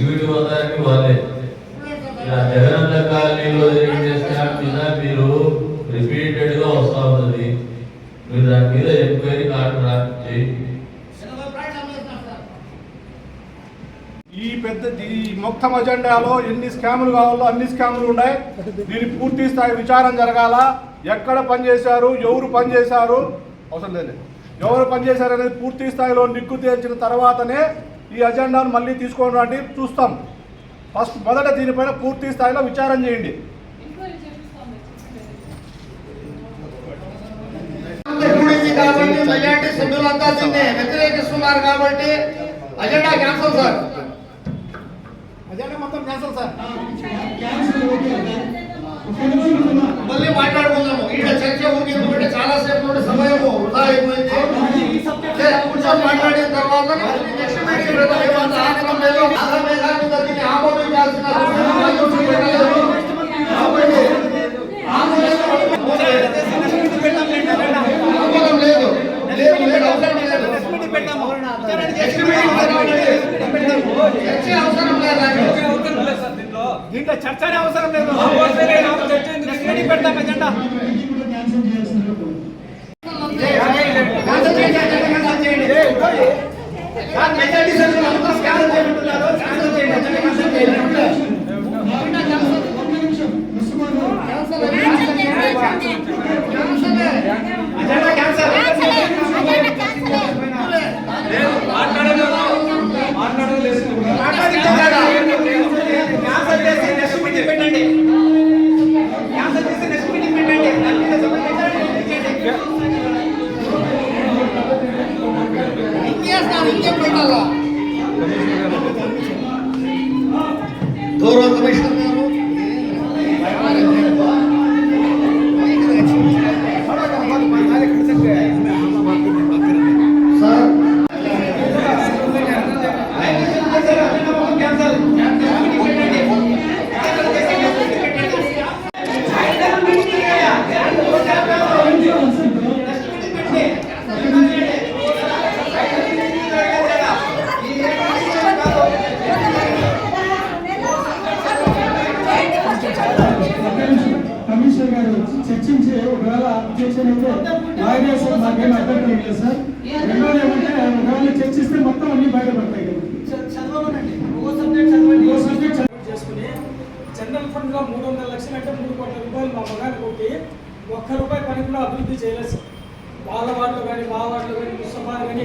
Executive authority వాళ్ళే. జగనన్న కాలనీలో జరిగిన స్టాంప్ మీద మీరు రిపీటెడ్ గా వస్తా ఉన్నది. మీరు దాని మీద ఎంక్వైరీ కాంట్రాక్ట్ చేయండి. ఈ పెద్ద ఈ మొత్తం అజెండాలో ఎన్ని స్కాములు కావాలో అన్ని స్కాములు ఉన్నాయి. దీని పూర్తి స్థాయి విచారం జరగాల. ఎక్కడ పనిచేశారు, ఎవరు పనిచేశారు, అవసరం లేదు, ఎవరు పనిచేశారు అనేది పూర్తి స్థాయిలో నిగ్గు తేల్చిన తర్వాతనే ఈ అజెండాను మళ్ళీ తీసుకోవడం లాంటి చూస్తాం. ఫస్ట్ మొదట దీనిపైన పూర్తి స్థాయిలో విచారం చేయండి. మెజారిటీ సభ్యులంతా దీన్ని వ్యతిరేకిస్తున్నారు కాబట్టి అజెండా క్యాన్సల్ సార్. అజెండా మొత్తం క్యాన్సల్ సార్. మళ్ళీ మాట్లాడుకుందాము. ఈడ చర్చ ఊరికి ఎందుకంటే చాలా సేపు నుండి సమయం వృధా అయిపోయింది. మాట్లాడిన తర్వాత నెక్స్ట్ మీటింగ్ దీన్ని ఆమోదించాల్సిన దీంట్లో చర్చ అవసరం లేదు. పెడతాం ఎజెండా గౌరవ కమిషనర్ గారు చర్చించి ఒకవేళ అబ్జెక్షన్ అయితే వాయిదా సార్ మాకేం అభ్యంతరం లేదు సార్. రెండోది ఏమంటే ఒకవేళ చర్చిస్తే మొత్తం అన్ని బయటపడతాయి కదా. చేసుకుని జనరల్ ఫండ్ లో 300 లక్షలు అంటే 3 కోట్ల రూపాయలు మా మగాన్ని కొట్టి ఒక్క రూపాయి పని కూడా అభివృద్ధి చేయలేదు సార్. వాళ్ళ వాళ్ళు కానీ మా వాళ్ళు కానీ ముసఫా కానీ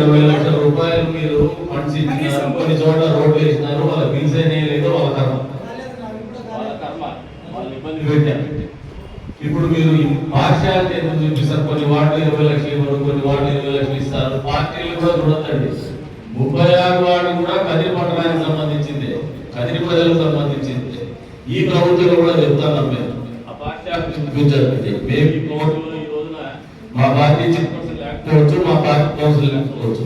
20 లక్షల రూపాయలు మీరు ఫండ్స్ ఇచ్చినారు, కొన్ని చోట్ల రోడ్లు వేసినారు, వాళ్ళ బిల్స్ లేదో వాళ్ళ కర్మ, వాళ్ళు ఇబ్బంది పెట్టారు. ఇప్పుడు మీరు పార్షియాలిటీ ఎందుకు చూపిస్తారు? కొన్ని వార్డులు 20 లక్షలు ఇవ్వరు, కొన్ని వార్డులు 20 లక్షలు ఇస్తారు. పార్టీలు కూడా చూడొద్దండి. 36 వార్డు కూడా కదిరి పట్టణానికి సంబంధించింది, కదిరి ప్రజలకు సంబంధించింది. ఈ ప్రభుత్వంలో కూడా చెప్తాను మేము ఆ పార్షియాలిటీ చూపించండి. మేము ఈ కోర్టులో ఈ రోజున మా పార్టీ కౌన్సిల్ లేకపోవచ్చు, మా పార్టీ కౌన్సిల్ లేకపోవచ్చు,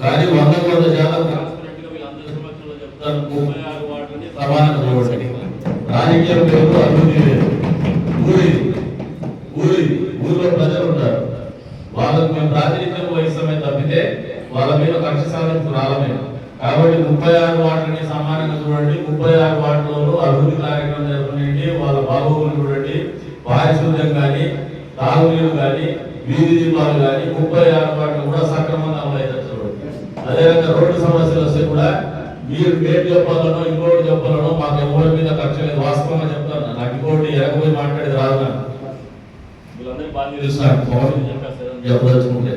కానీ 100% వీళ్ళందరి సమక్షంలో చెప్తాను 36 వార్డుని సమానంగా చూడండి. రాజకీయం లేదు, అభివృద్ధి లేదు. ఊరిలో ప్రజలు ఉంటారు, వాళ్ళకు మేము ప్రాతినిధ్యం వహిస్తామే తప్పితే వాళ్ళ మీద కక్ష సాధింపు రాలమే. కాబట్టి 36 వార్డులని సమానంగా చూడండి. 36 వార్డులలో అభివృద్ధి కార్యక్రమం జరపండి, వాళ్ళ బాగోగులు చూడండి. పారిశుద్ధ్యం కానీ, తాగునీరు కానీ, వీధి దీపాలు కానీ 36 వార్డులు కూడా సక్రమంగా అమలైతే చూడండి. అదేవిధంగా రోడ్డు సమస్యలు వస్తే కూడా మీరు పేరు చెప్పాలనో ఇంకోటి చెప్పాలనో మాకు ఎవరి మీద కక్ష లేదు. వాస్తవంగా చెప్తాను, నాకు ఇంకోటి ఎరకపోయి మాట్లాడేది రాదు. వీళ్ళందరికీ బాగా తెలుస్తున్నాను చెప్పదలుచుకుంటే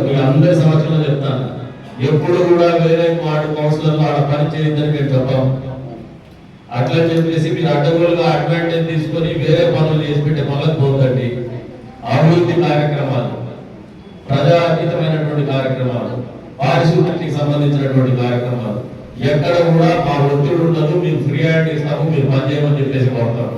మీ అందరి సమక్షంలో చెప్తాను. ఎప్పుడు కూడా వేరే వార్డు కౌన్సిలర్లు ఆడ పని చేయొద్దని మేము చెప్పాము. అట్లా చెప్పేసి మీరు అడ్డగోలుగా అడ్వాంటేజ్ తీసుకొని వేరే పనులు చేసి పెట్టే పనులకు పోతండి. అభివృద్ధి కార్యక్రమాలు, ప్రజాతీతమైనటువంటి కార్యక్రమాలు, పారిశుద్ధ్యానికి సంబంధించినటువంటి కార్యక్రమాలు ఎక్కడ కూడా మా ఒత్తిడి ఉండదు. మీరు ఫ్రీ హ్యాండ్ ఇస్తాము, మీరు పని చేయమని చెప్పేసి కోరుతారు.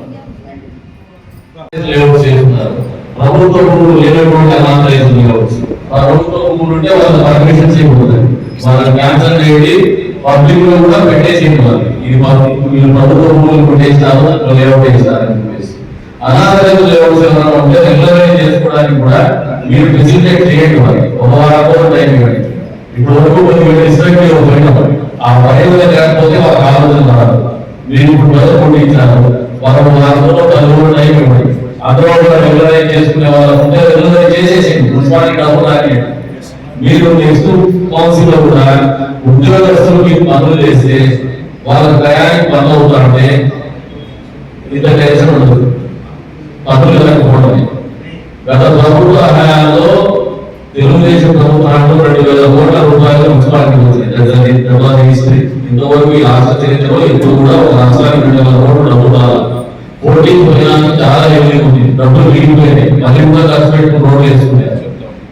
ప్రభుత్వ భూములు లేనటువంటి అనాథరైతులు కావచ్చు, ప్రభుత్వ భూములు ఉంటే వాళ్ళు పర్మిషన్ చేయకూడదు, వాళ్ళని క్యాన్సల్ చేయండి, పబ్లిక్ లో కూడా పెట్టేసేయాలి. ఇది మీరు ప్రభుత్వ భూములు కొట్టేసినారు, లేఅవుట్ వేసినారని చెప్పేసి అనాథరైతులు లేఅవుట్స్ ఎవరైనా ఉంటే రెగ్యులరైజ్ చేసుకోవడానికి కూడా మీరు ఫెసిలిటేట్ చేయండి. మరి ఒక వారం టైం ఇవ్వండి. ఇప్పుడు వరకు కొన్ని రెస్పెక్ట్ పోయినాం, ఆ ఆ పైన లేకపోతే వాళ్ళకి ఆలోచన రాదు. మీరు ఇప్పుడు మొదలు ఇచ్చారు, వాళ్ళు అందులో 10 రోజులు టైం ఇవ్వండి. అందులో కూడా రెగ్యులరైజ్ చేసుకునే వాళ్ళు ఉంటే రెగ్యులరైజ్ చేసేసింది మున్సిపాలిటీ డబ్బు రాని. మీరు నెక్స్ట్ కౌన్సిల్ లో కూడా ఉద్యోగస్తులకి పనులు చేస్తే వాళ్ళ ప్రయాణికి పనులు అవుతారంటే ఇంత టెన్షన్ ఉండదు. పనులు లేకపోవడమే. గత ప్రభుత్వ హయాంలో తెలుగుదేశం ప్రభుత్వాలు 2,000 కోట్ల రూపాయలు మున్సిపాలిటీ వచ్చింది. ఇంతవరకు ఈ రాష్ట్ర చరిత్రలో ఇప్పుడు కూడా ఒక రాష్ట్రానికి 2,000 కోట్ల డబ్బు రావాలి. పోటీ పోయినానికి చాలా ఏమి ఉంది, డబ్బులు మిగిలిపోయినాయి. మళ్ళీ కూడా ఖర్చు పెట్టుకుని రోడ్లు వేసుకున్నాయి.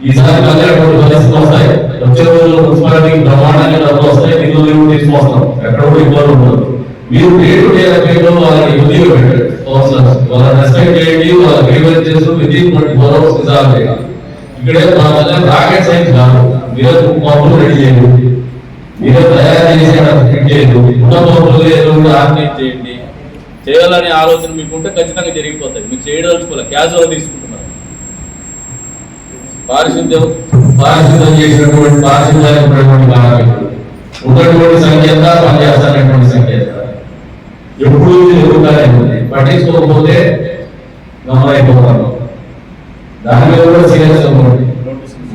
ఈసారి మళ్ళీ అటువంటి పరిస్థితులు వస్తాయి. వచ్చే రోజుల్లో మున్సిపాలిటీకి బ్రహ్మాండంగా డబ్బులు వస్తాయి. నిధులు తీసుకొస్తాం, ఎక్కడ కూడా ఇబ్బంది ఉండదు. మీరు రేటు డేలో వాళ్ళని ఇబ్బందిగా పెట్టారు. వాళ్ళ రెస్పెక్ట్ చేయండి, వాళ్ళ గ్రీవెన్స్ చేస్తూ విదిన్ 24 hours రిజాల్వ్ చేయాలి. ఇక్కడే మా వల్ల రాకెట్ సైన్స్ కాదు. మీరే పంపులు రెడీ చేయండి, మీరే తయారు చేసి ఫిట్ చేయండి, ఉన్న పంపులు ఏదో ఆర్గనైజ్ చేయండి. చేయాలనే ఆలోచన మీకుంటే ఖచ్చితంగా జరిగిపోతాయి. మీకు చేయదలుచుకోవాలి, క్యాజువల్ తీసుకుంటున్నారు. పారిశుద్ధ్యం చేసినటువంటి పారిశుద్ధ్యానికి కార్మికులు ఉన్నటువంటి సంఖ్య పనిచేస్తున్నటువంటి సంఖ్య ఎప్పుడు జరుగుతానే ఉంది. పట్టించుకోకపోతే గమనైపోతారు. దాని మీద కూడా సీరియస్ అవ్వండి.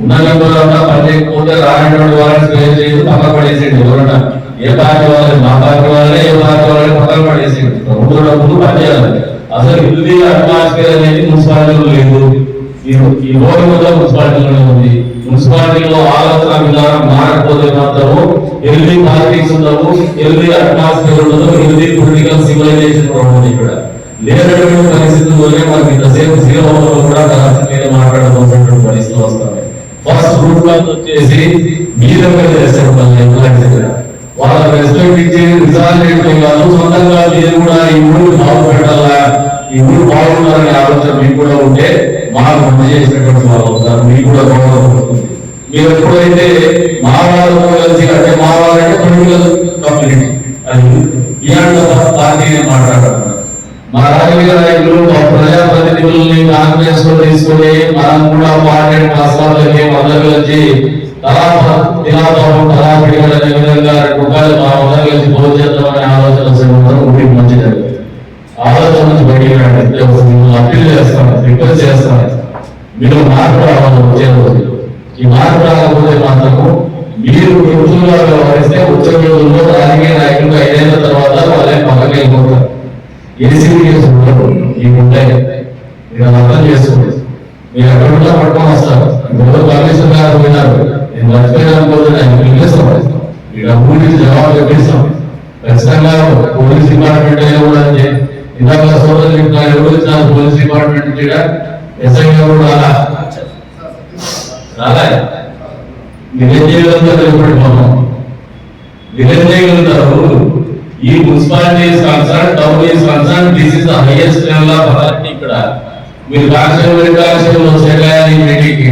ఉన్న మెంబర్లంతా పనిచేయకపోతే రానటువంటి వాళ్ళని స్పేర్ చేసి పక్కన పడేసేయండి. ఎవరన్నా ఏ పార్టీ వాళ్ళని, మా పార్టీ వాళ్ళని, ఏ పార్టీ వాళ్ళని పక్కన పడేసేయండి. ప్రభుత్వ డబ్బులు పనిచేయాలి. అసలు ఇది అట్మాస్ఫియర్ అనేది మున్సిపాలిటీలో లేదు. ఈ రోడ్డు మీద మున్సిపాలిటీలోనే ఉంది. మున్సిపాలిటీలో ఆలోచన విధానం మారకపోతే మాత్రం హెల్దీ పాలిటిక్స్ ఉండవు, హెల్దీ అట్మాస్ఫియర్ ఉండదు, హెల్దీ పొలిటికల్ సివిలైజేషన్ ఉండదు. ఇక్కడ లేనటువంటి పరిస్థితుల్లోనే మనకి ఇంతసేపు శ్రీరాములో కూడా మీద మాట్లాడవలసినటువంటి పరిస్థితులు వస్తాయి. ఫస్ట్ గ్రూప్ వచ్చేసి మీ దగ్గర చేస్తారు. వాళ్ళ రెస్పెక్ట్ ఇచ్చి రిజాల్వ్ కాదు, సొంతంగా మీరు కూడా ఈ ఊరు బాగుపెట్టాలా, ఈ ఊరు బాగుండాలనే ఆలోచన మీకు కూడా ఉంటే మాకు మంచి చేసినటువంటి వాళ్ళు అవుతారు. మీకు కూడా గౌరవం వస్తుంది. మీరు ఎప్పుడైతే మా వాళ్ళతో కలిసి అంటే మా వాళ్ళంటే పొలిటికల్ కమ్యూనిటీ అది ఇలాంటి పార్టీని మాట్లాడుతున్నారు. మా రాజకీయ నాయకులు ప్రజాప్రతినిధుల్ని కాంగ్రెస్ లో తీసుకుని మనం కూడా పార్టీ రాష్ట్రాలకి అందరూ కలిసి తిలాపాపం తలా పిడిగడనే విధంగా 2 రూపాయలు మా అందరూ కలిసి పోటీ చేద్దామనే ఆలోచన ఉంటే మంచిది. ఆలోచన నుంచి బయటికి రండి. అప్పీల్ చేస్తాను, రిక్వెస్ట్ చేస్తాను, మీరు మార్పు రావాలి. వచ్చే రోజు ఈ మార్పు రాకపోతే మాత్రము మీరు ప్రభుత్వంగా వ్యవహరిస్తే వచ్చే రోజుల్లో రాజకీయ నాయకులు 5 ఏళ్ల తర్వాత వాళ్ళే పక్కకి వెళ్ళిపోతారు. ఏసీబీ కేసు ఈ ఉంటాయి. మీరు అర్థం చేసుకోండి. మీరు ఎక్కడ పట్టుకొని వస్తారు. ఇప్పుడు కమిషనర్ గారు పోయినారు, నేను మర్చిపోయినా పిలిపిస్తాం. ఈ డబ్బులు జవాబు చెప్పిస్తాం. ఖచ్చితంగా పోలీస్ డిపార్ట్మెంట్ అయినా కూడా ఇందాక సోదరులు చెప్తున్నారు, ఎవరు ఇచ్చినారు పోలీస్ డిపార్ట్మెంట్ ఎస్ఐ గారు రాలా రాలే. మీరేం చేయగలుగుతారు? ఎప్పుడు మీరేం చేయగలుగుతారు? ఈ municipality is concern, town is concern, this is the highest level of authority. ఇక్కడ మీరు కాన్స్టేబుల్ వచ్చేయాలి మీటింగ్కి.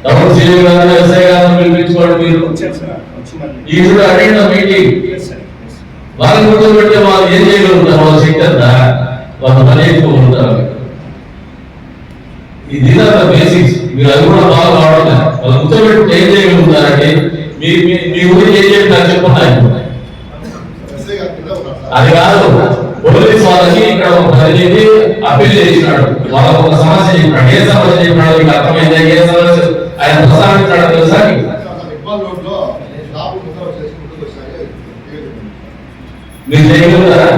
టౌన్ సీఏ గారు, ఎస్ఐ గారు పిలిపించుకోండి. మీరు ఈ షుడ్ అటెండ్ ద మీటింగ్. వాళ్ళని కూర్చోబెడితే వాళ్ళు ఏం చేయగలుగుతారు? వాళ్ళ శక్తి అంతా వాళ్ళు పని చేసుకోగలుగుతారు. ఇది బేసిక్స్. మీరు అది కూడా బాగా వాడాలి. వాళ్ళు కూర్చోబెట్టి ఏం చేయగలుగుతారంటే మీ ఊరికి ఏం చెప్తారు చెప్పున్నాయి. అది కాదు, పోలీస్ వాళ్ళకి ఇక్కడ ఒక పని చెప్పి అప్పీల్ చేసినాడు. వాళ్ళకు ఒక సమస్య చెప్పినాడు. ఏ సమస్య చెప్పినాడు మీకు అర్థమైందా? ఏ సమస్య ఆయన ప్రస్తావించాడు తెలుసా? మీరు చేయగలుగుతారా?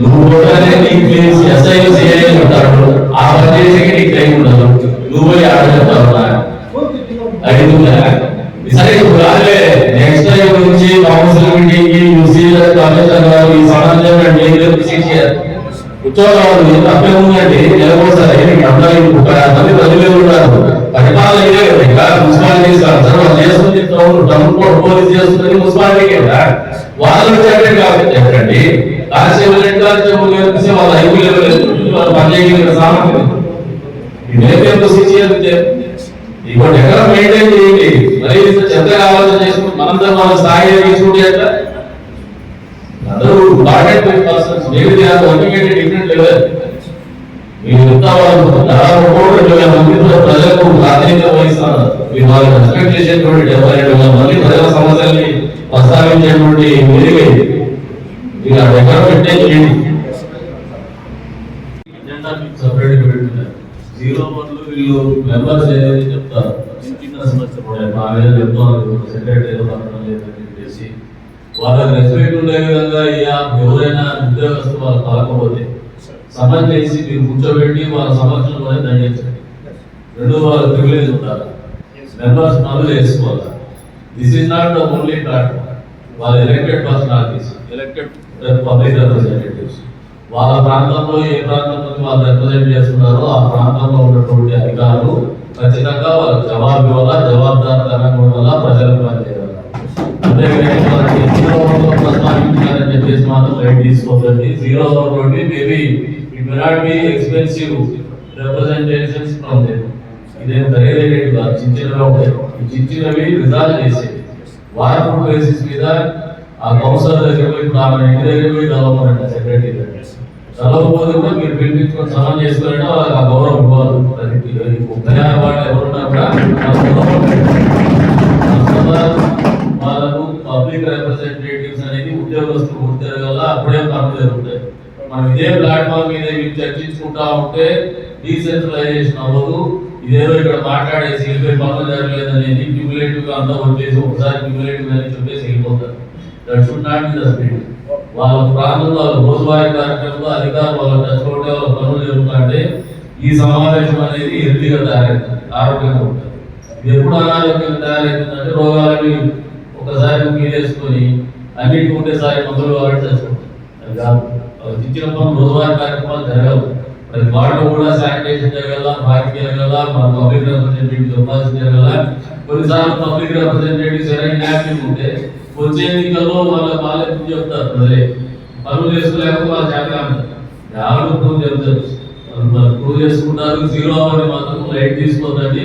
నువ్వు ఎస్ఐ సిఐ ఉంటాడు. ఆ పని చేసి నీకు టైం ఉండదు. నువ్వు ఆడ చెప్తావు అడుగుతా. సరే ఇప్పుడు రాలే. నెక్స్ట్ టైం నుంచి కౌన్సిల్ మీటింగ్ కి కమిషనర్ గారు ఈ సమాజం కూర్చోవాలి. తప్పే ఉందండి. నెలకోసారి అందరూ 30 మంది ప్రజలు ఉన్నారు. పరిపాలన ఇదే కదా. ఇంకా మున్సిపాలిటీ చేస్తుంది, టౌన్ పోలీస్ చేస్తుంది మున్సిపాలిటీ కదా. వాళ్ళు చెప్పండి కానిస్టేబుల్ కానిస్టేబుల్ కలిసి వాళ్ళ ఐపీ లెవెల్ వాళ్ళు పనిచేయగలిగిన సామర్థ్యం ఇప్పుడు ఎక్కడ మెయింటైన్ చేయండి. మరి చెత్తగా ఆలోచన చేసుకుంటే మనందరం వాళ్ళ స్థాయి తీసుకుంటే అందరూ important persons. Maybe they are working at different level. మీరు ఎంత వాళ్ళు 2 మంది ప్రజలకు ప్రాతినిధ్యం వహిస్తున్నారు. మీరు వాళ్ళకి రెస్పెక్ట్ చేసేటువంటి 72,000 మంది ప్రజల సమస్యల్ని ప్రస్తావించేటువంటి వేదిక ఇది. మీరు ఆ దగ్గర పెట్టే చేయండి. సపరేట్ పెట్టున్నారు 01 వీళ్ళు మెంబర్స్ ఏదైతే చెప్తారు చిన్న సమస్య కూడా మా మీద చెప్తున్నారు సెక్రటరీ ఏదో పట్టడం లేదని చెప్పేసి వాళ్ళకి రెస్పెక్ట్ ఉండే విధంగా ఎవరైనా ఉద్యోగస్తు వాళ్ళు కలకపోతే సమస్య చేసి మీరు కూర్చోబెట్టి వాళ్ళ సమక్షంలోనే దండించండి. రెండు వాళ్ళ ప్రివిలేజ్ ఉండాలి. మెంబర్స్ పనులు వేసుకోవాలి. This is not the only platform. వాళ్ళ elected personalities, elected public representatives వాళ్ళ ప్రాంతంలో ఏ ప్రాంతంలో వాళ్ళు రిప్రజెంట్ చేస్తున్నారో ఆ ప్రాంతంలో ఉన్నటువంటి అధికారులు ఖచ్చితంగా వాళ్ళకి జవాబు ఇవ్వాలా, జవాబుదారుతనంగా ఉండాలా, ప్రజలకు పనిచేయాలి. ప్రస్తావించాలని చెప్పేసి మాత్రం లైట్ తీసుకోకండి. 0 తోటి maybe it may not be expensive representations from them. ఇదేం ఖరీదైనవి కాదు, చిన్నగా ఉంటాయి. చిన్నవి రిజాల్వ్ చేసేవి వారపు బేసిస్ మీద ఆ కౌన్సిలర్ దగ్గర పోయి ఇప్పుడు ఆమె ఇంటి దగ్గర పోయి కలవమనండి సెక్రటరీ దగ్గర. కలవకపోతే కూడా మీరు పిలిపించుకొని సమానం చేసుకోవాలంటే వాళ్ళకి ఆ గౌరవం ఇవ్వాలి. వాళ్ళు ఎవరున్నా కూడా వాళ్ళకు పబ్లిక్ రిప్రజెంటేటివ్స్ అనేది ఉద్యోగస్తులు గుర్తిరగల అప్పుడే పనులు జరుగుతాయి. మనం ఇదే ప్లాట్ఫామ్ మీద చర్చించుకుంటా ఉంటే డీసెంట్రలైజేషన్ అవ్వదు. ఇదేదో ఇక్కడ మాట్లాడేసి పనులు జరగలేదనేది క్యూములేటివ్ గా అంతా వచ్చేసి ఒకసారి క్యూములేటివ్ అని చెప్పేసి వెళ్ళిపోతారు. That should not be the spirit. వాళ్ళ ప్రాంతంలో రోజువారీ కార్యక్రమంలో అధికారులు వాళ్ళ టచ్లో ఉంటే వాళ్ళ పనులు జరుగుతుంటే ఈ సమావేశం అనేది హెల్తీగా తయారవుతుంది, ఆరోగ్యంగా ఉంటుంది. ఇది ఎప్పుడు అనారోగ్యంగా తయారవుతుందంటే రోగాలని ఒకసారి మీరేసుకొని అన్నిటికీ ఉండేసారి మందులు వాడి తెచ్చుకుంటారు. అది కాదు, ఇచ్చిన పనులు రోజువారీ కార్యక్రమాలు జరగవు. ప్రతి వార్డులో కూడా శానిటేషన్ జరగాల, పార్కింగ్ జరగాల, మన పబ్లిక్ రిప్రజెంటేటివ్ చెప్పాల్సి జరగాల. కొన్నిసార్లు పబ్లిక్ రిప్రజెంటేటివ్స్ ఎవరైనా యాక్టివ్ ఉంటే వచ్చే ఎన్నికల్లో వాళ్ళ చెప్తారు ప్రజలే పనులు చేసుకోలేకపోతే వాళ్ళ చేతగా ఎవరు ప్రూవ్ చెప్తారు, ప్రూవ్ చేసుకుంటారు. 0 అని మాత్రం లైట్ తీసుకోదండి.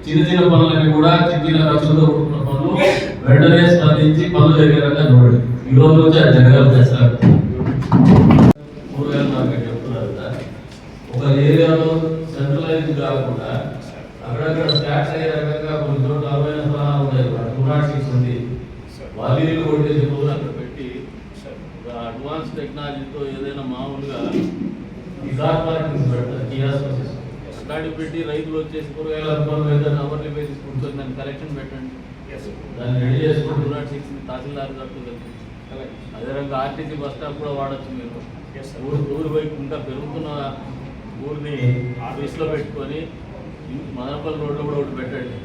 చిన్న చిన్న పనులన్నీ కూడా చిన్న ఖర్చులతో కూడుకున్న పనులు వెంటనే స్పందించి పనులు జరిగేలాగా చూడండి. ఈ రోజు నుంచి అది జరగాలి చేస్తారు. కూరగాయల మార్కెట్ చెప్తున్నారు కదా, ఒక ఏరియాలో సెంట్రలైజ్ కాకుండా అక్కడక్కడ స్టాక్స్ అయ్యే రకంగా కొన్ని చోట్ల 40 స్థానాలు ఉన్నాయి. 206 ఉంది. వాలీలు కొట్టేసి అక్కడ పెట్టి అడ్వాన్స్ టెక్నాలజీతో ఏదైనా మామూలుగా అట్లాంటివి పెట్టి రైతులు వచ్చేసి కూరగాయల అవర్లీ బేసిస్ కూర్చొని దాన్ని కలెక్షన్ పెట్టండి. దాన్ని రెడీ చేసుకుంటూ 206 తహసీల్దార్ కట్టుతుంది. అదే రకంగా ఆర్టీసీ బస్ స్టాప్ కూడా వాడచ్చు. మీరు ఊరి వైపు ఇంకా పెరుగుతున్న ఊరిని ఆఫీస్లో పెట్టుకొని మదనపల్లి రోడ్లో కూడా ఒకటి పెట్టండి.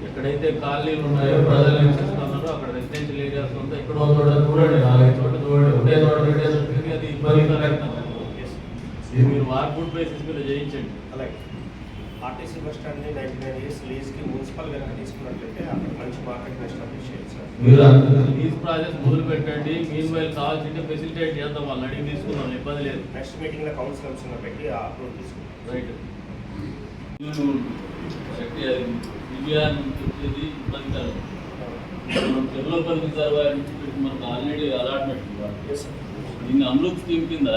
ఎక్కడైతే కాలనీలు ఉన్నాయో ప్రజలు నివసిస్తున్నారో అక్కడ రెసిడెన్షియల్ ఏరియాస్ ఉంటే ఎక్కడో చూడండి, 4 చోట్ల చూడండి. ఒకే చోట పెట్టేసరికి అది ఇబ్బందికరంగా ఇది మీరు వార్పుడ్ బేసిస్ మీద చేయించండి. అలాగే ఆర్టీసీ బస్ స్టాండ్ని 99 years లీజ్కి మున్సిపల్ కనుక తీసుకున్నట్లయితే అక్కడ మంచి మార్కెట్ ఎస్టాబ్లిష్ చేయాలి సార్. మీరు లీజ్ ప్రాజెక్ట్ మొదలు పెట్టండి. మీన్ వైల్ కావాల్సింటే ఫెసిలిటేట్ చేద్దాం, వాళ్ళు అడిగి తీసుకుందాం, ఇబ్బంది లేదు. నెక్స్ట్ మీటింగ్లో కౌన్సిలర్స్ పెట్టి ఆ అప్రూవ్ తీసుకుంటాం. రైట్. విజయాన్ని వచ్చేది ఇబ్బందికరం. మనం డెవలపర్ రిజర్వాయర్ నుంచి పెట్టి మనకు ఆల్రెడీ అలాట్మెంట్ ఇవ్వాలి. దీన్ని అమృత్ స్కీమ్ కింద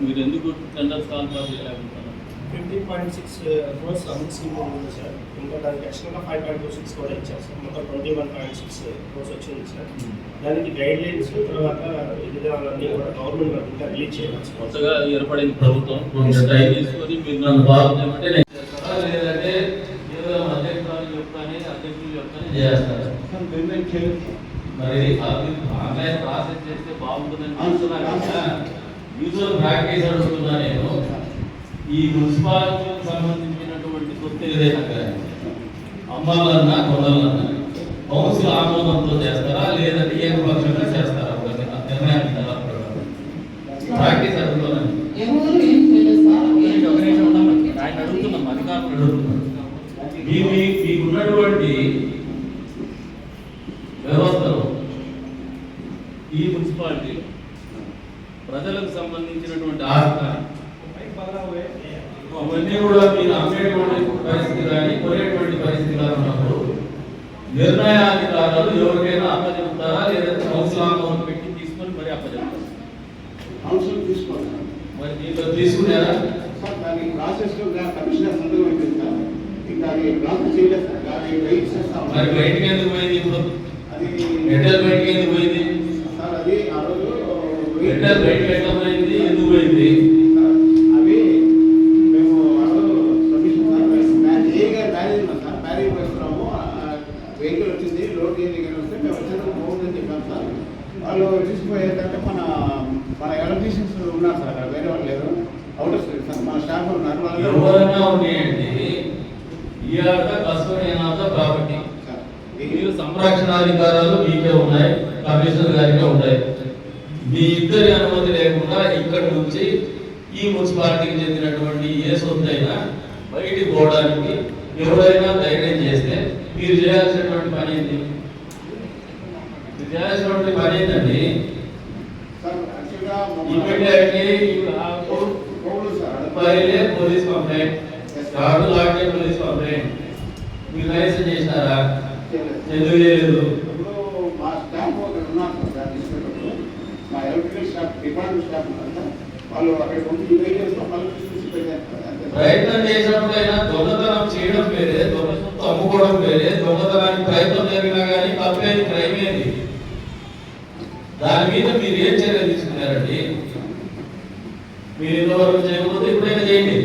మీరు ఎందుకు టెండర్స్ కాల్ చేయలేకపోతున్నారు? 15.6 crores అమృత్ స్కీమ్ ఉంది సార్. ఇంకా దానికి ఎక్స్ట్రా 5.26 కూడా ఇచ్చారు సార్. మొత్తం 21.6 crores వచ్చింది సార్. దానికి గైడ్ లైన్స్ తర్వాత విధానాలన్నీ కూడా గవర్నమెంట్ ఇంకా రిలీజ్ చేయాలి. కొత్తగా ఏర్పడిన ప్రభుత్వం కొంచెం టైం తీసుకొని మీరు నన్ను బాగుంటే లేదంటే ఏదో అధ్యక్షులు చెప్తానే అధ్యక్షులు చెప్తానే చేస్తారు. మరి ఆన్లైన్ ప్రాసెస్ చేస్తే బాగుంటుందని చూస్తున్నారు కదా. యూజర్ ప్రాక్టీస్ అడుగుతున్నా నేను. ఈ మున్సిపాలిటీకి సంబంధించినటువంటి సొత్తు ఏదైనా కానీ అమ్మాలన్నా కొనాలన్నా కౌన్సిల్ ఆమోదంతో చేస్తారా లేదంటే ఏకపక్షంగా చేస్తారా? ప్రాక్టీస్ అడుగుతున్నాను. ఆయన అడుగుతున్నాం, అధికారులు అడుగుతున్నాం. మీకున్నటువంటి వ్యవస్థలో ఈ మున్సిపాలిటీలో ప్రజలకు సంబంధించినటువంటి ఆస్కారం అవన్నీ కూడా మీరు అమ్మేటువంటి పరిస్థితి కానీ కొనేటువంటి పరిస్థితి కానీ ఉన్నప్పుడు నిర్ణయాధికారులు ఎవరికైనా అప్పచెప్తారా లేదంటే కౌన్సిల్ ఆమోదం పెట్టి తీసుకొని మరి అప్పచెప్తారు? కౌన్సిల్ తీసుకోవాలి. మరి దీంట్లో తీసుకున్నారా? దానికి ప్రాసెస్ కమిషనర్ సంతకం అయిపోయిందా? ఇంకా అది బ్లాక్ చేయలేదు సార్. అది వెయిట్ చేస్తాం. మరి బయటికి ఎందుకు పోయింది ఇప్పుడు? అది మెటల్ బయటికి ఎందుకు పోయింది? సార్ అది ఆ రోజు మెటల్ బయటికి ఎట్లా పోయింది, ఎందుకు పోయింది? అవి మేము ఆ రోజు సబ్మిషన్ సార్ ఏ గారు మ్యారేజ్ ఉన్నాం సార్. మ్యారేజ్ వేస్తున్నాము, వెహికల్ వచ్చింది, లోడ్ చేయడానికి వస్తే మేము వచ్చేందుకు బాగుందని చెప్పాం సార్. వాళ్ళు తీసుకుపోయేటంటే మన ఎలక్ట్రీషియన్స్ ఉన్నారు సార్, వేరే వాళ్ళు లేరు, అవుటర్ సార్, మన స్టాఫ్ ఉన్నారు. వాళ్ళు ఎవరైనా ఉన్నాయండి, ఇవాళ కష్టమైన ప్రాపర్టీ మీరు సంరక్షణాధికారాలు మీకే ఉన్నాయి, కమిషనర్ గారికే ఉంటాయి. మీ ఇద్దరి అనుమతి లేకుండా ఇక్కడి నుంచి ఈ మున్సిపాలిటీకి చెందినటువంటి ఏ సొంతైనా బయటికి పోవడానికి ఎవరైనా ధైర్యం చేస్తే మీరు చేయాల్సినటువంటి పని ఏంటి? మీరు చేయాల్సినటువంటి పని ఏంటండి? ఇమ్మీడియట్లీ పోలీస్ కంప్లైంట్, కార్డు లాంటి పోలీస్ కంప్లైంట్. మీరు లైసెన్స్ చేసినారా? ఎందుకు చేయలేదు? మా స్టాఫ్ ఉన్నారు సార్, మా ఎలక్ట్రికల్ స్టాఫ్, డిపార్ట్మెంట్ స్టాఫ్ ఉన్నారు సార్. వాళ్ళు అక్కడ కొంచెం వెహికల్స్ చూసి పెట్టారు. ప్రయత్నం చేసినప్పుడైనా దొంగతనం చేయడం వేరే, దొంగతనం అమ్ముకోవడం వేరే. దొంగతనానికి ప్రయత్నం జరిగినా కానీ తప్పేది, క్రైమ్ ఏది? దాని మీద మీరు ఏం చర్య తీసుకున్నారండి? మీరు ఇంతవరకు చేయకపోతే ఇప్పుడైనా చేయండి.